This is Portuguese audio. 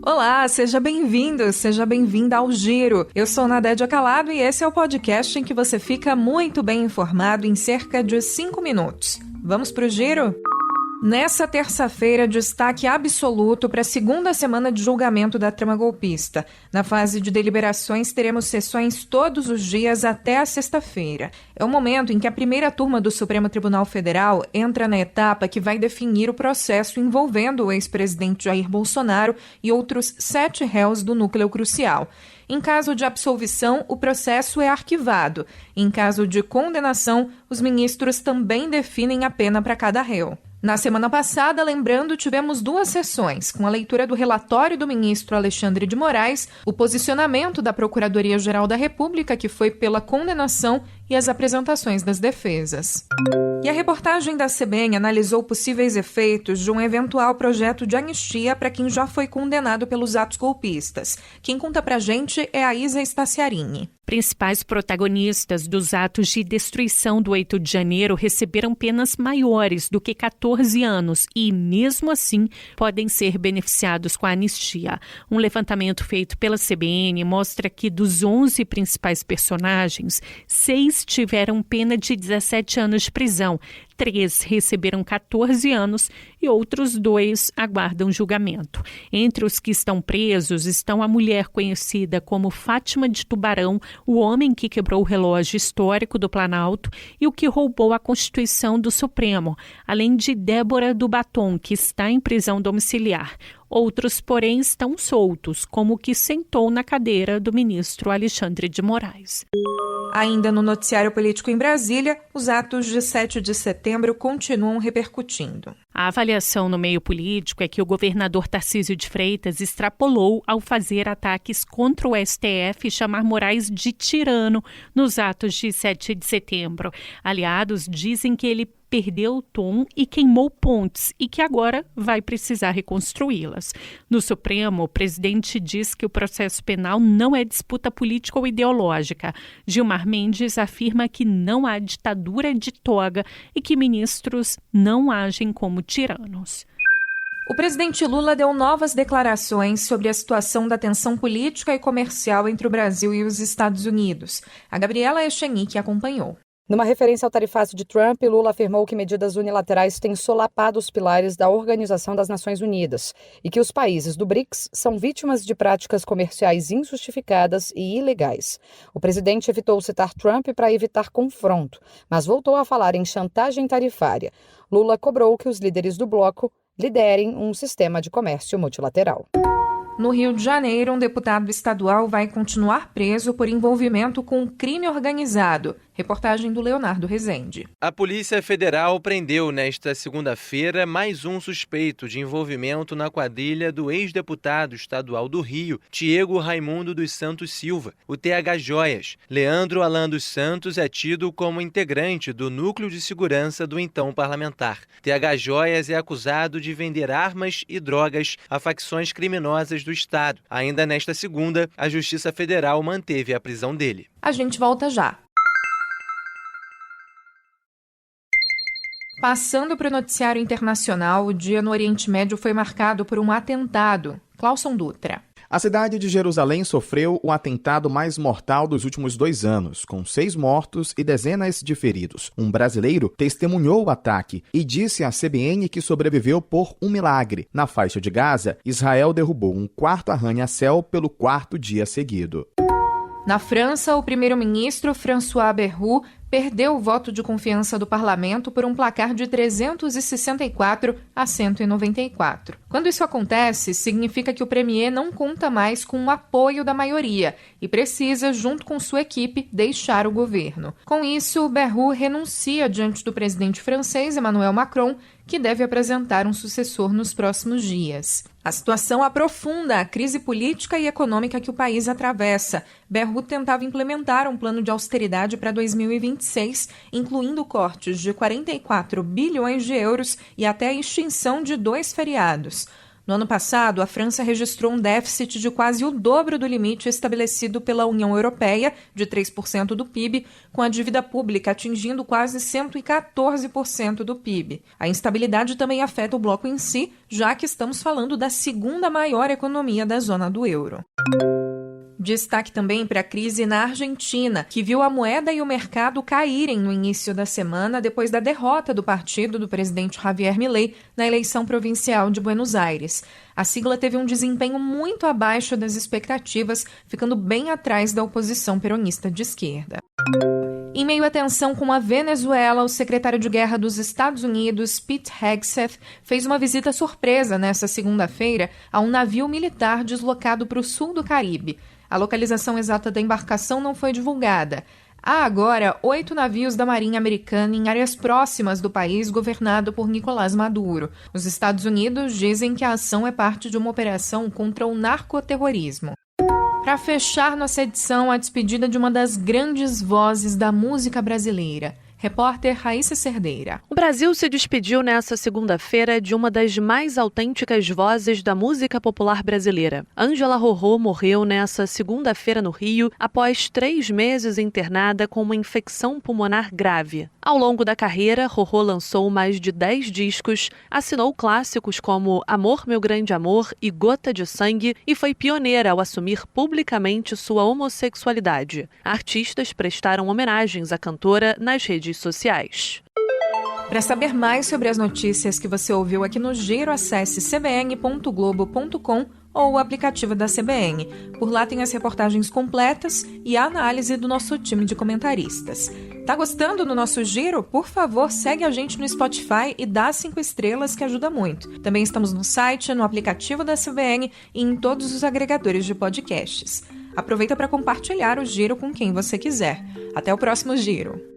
Olá, seja bem-vindo, seja bem-vinda ao Giro. Eu sou Nadédia Calado e esse é o podcast em que você fica muito bem informado em cerca de 5 minutos. Vamos pro Giro? Nessa terça-feira, destaque absoluto para a segunda semana de julgamento da trama golpista. Na fase de deliberações, teremos sessões todos os dias até a sexta-feira. É o momento em que a primeira turma do Supremo Tribunal Federal entra na etapa que vai definir o processo envolvendo o ex-presidente Jair Bolsonaro e outros 7 réus do núcleo crucial. Em caso de absolvição, o processo é arquivado. Em caso de condenação, os ministros também definem a pena para cada réu. Na semana passada, lembrando, tivemos 2 sessões, com a leitura do relatório do ministro Alexandre de Moraes, o posicionamento da Procuradoria-Geral da República, que foi pela condenação, e as apresentações das defesas. E a reportagem da CBN analisou possíveis efeitos de um eventual projeto de anistia para quem já foi condenado pelos atos golpistas. Quem conta pra gente é a Isa Staciarini. Principais protagonistas dos atos de destruição do 8 de janeiro receberam penas maiores do que 14 anos e, mesmo assim, podem ser beneficiados com a anistia. Um levantamento feito pela CBN mostra que dos 11 principais personagens, 6 tiveram pena de 17 anos de prisão, 3 receberam 14 anos e outros 2 aguardam julgamento. Entre os que estão presos estão a mulher conhecida como Fátima de Tubarão, o homem que quebrou o relógio histórico do Planalto e o que roubou a Constituição do Supremo, além de Débora do Batom, que está em prisão domiciliar. Outros, porém, estão soltos, como o que sentou na cadeira do ministro Alexandre de Moraes. Ainda no noticiário político em Brasília, os atos de 7 de setembro continuam repercutindo. A avaliação no meio político é que o governador Tarcísio de Freitas extrapolou ao fazer ataques contra o STF e chamar Moraes de tirano nos atos de 7 de setembro. Aliados dizem que ele perdeu o tom e queimou pontes e que agora vai precisar reconstruí-las. No Supremo, o presidente diz que o processo penal não é disputa política ou ideológica. Gilmar Mendes afirma que não há ditadura de toga e que ministros não agem como tiranos. O presidente Lula deu novas declarações sobre a situação da tensão política e comercial entre o Brasil e os Estados Unidos. A Gabriela Echenique acompanhou. Numa referência ao tarifaço de Trump, Lula afirmou que medidas unilaterais têm solapado os pilares da Organização das Nações Unidas e que os países do BRICS são vítimas de práticas comerciais injustificadas e ilegais. O presidente evitou citar Trump para evitar confronto, mas voltou a falar em chantagem tarifária. Lula cobrou que os líderes do bloco liderem um sistema de comércio multilateral. No Rio de Janeiro, um deputado estadual vai continuar preso por envolvimento com crime organizado. Reportagem do Leonardo Rezende. A Polícia Federal prendeu nesta segunda-feira mais um suspeito de envolvimento na quadrilha do ex-deputado estadual do Rio, Diego Raimundo dos Santos Silva, o TH Joias. Leandro Alan dos Santos é tido como integrante do núcleo de segurança do então parlamentar. TH Joias é acusado de vender armas e drogas a facções criminosas do Estado. Ainda nesta segunda, a Justiça Federal manteve a prisão dele. A gente volta já. Passando para o noticiário internacional, o dia no Oriente Médio foi marcado por um atentado. Cláuson Dutra. A cidade de Jerusalém sofreu o atentado mais mortal dos últimos 2 anos, com 6 mortos e dezenas de feridos. Um brasileiro testemunhou o ataque e disse à CBN que sobreviveu por um milagre. Na faixa de Gaza, Israel derrubou um 4º arranha-céu pelo 4º dia seguido. Na França, o primeiro-ministro François Bayrou perdeu o voto de confiança do parlamento por um placar de 364 a 194. Quando isso acontece, significa que o premier não conta mais com o apoio da maioria e precisa, junto com sua equipe, deixar o governo. Com isso, Bayrou renuncia diante do presidente francês Emmanuel Macron, que deve apresentar um sucessor nos próximos dias. A situação aprofunda a crise política e econômica que o país atravessa. Bayrou tentava implementar um plano de austeridade para 2026, incluindo cortes de 44 bilhões de euros e até a extinção de 2 feriados. No ano passado, a França registrou um déficit de quase o dobro do limite estabelecido pela União Europeia, de 3% do PIB, com a dívida pública atingindo quase 114% do PIB. A instabilidade também afeta o bloco em si, já que estamos falando da segunda maior economia da zona do euro. Destaque também para a crise na Argentina, que viu a moeda e o mercado caírem no início da semana depois da derrota do partido do presidente Javier Milei na eleição provincial de Buenos Aires. A sigla teve um desempenho muito abaixo das expectativas, ficando bem atrás da oposição peronista de esquerda. Em meio à tensão com a Venezuela, o secretário de Guerra dos Estados Unidos, Pete Hegseth, fez uma visita surpresa nesta segunda-feira a um navio militar deslocado para o sul do Caribe. A localização exata da embarcação não foi divulgada. Há agora 8 navios da Marinha Americana em áreas próximas do país governado por Nicolás Maduro. Os Estados Unidos dizem que a ação é parte de uma operação contra o narcoterrorismo. Para fechar nossa edição, a despedida de uma das grandes vozes da música brasileira. Repórter Raíssa Cerdeira. O Brasil se despediu nesta segunda-feira de uma das mais autênticas vozes da música popular brasileira. Ângela Rorô morreu nesta segunda-feira no Rio, após 3 meses internada com uma infecção pulmonar grave. Ao longo da carreira, Rorô lançou mais de 10 discos, assinou clássicos como Amor, Meu Grande Amor e Gota de Sangue e foi pioneira ao assumir publicamente sua homossexualidade. Artistas prestaram homenagens à cantora nas redes sociais. Para saber mais sobre as notícias que você ouviu aqui no Giro, acesse cbn.globo.com ou o aplicativo da CBN. Por lá tem as reportagens completas e a análise do nosso time de comentaristas. Tá gostando do nosso Giro? Por favor, segue a gente no Spotify e dá 5 estrelas, que ajuda muito. Também estamos no site, no aplicativo da CBN e em todos os agregadores de podcasts. Aproveita para compartilhar o Giro com quem você quiser. Até o próximo Giro.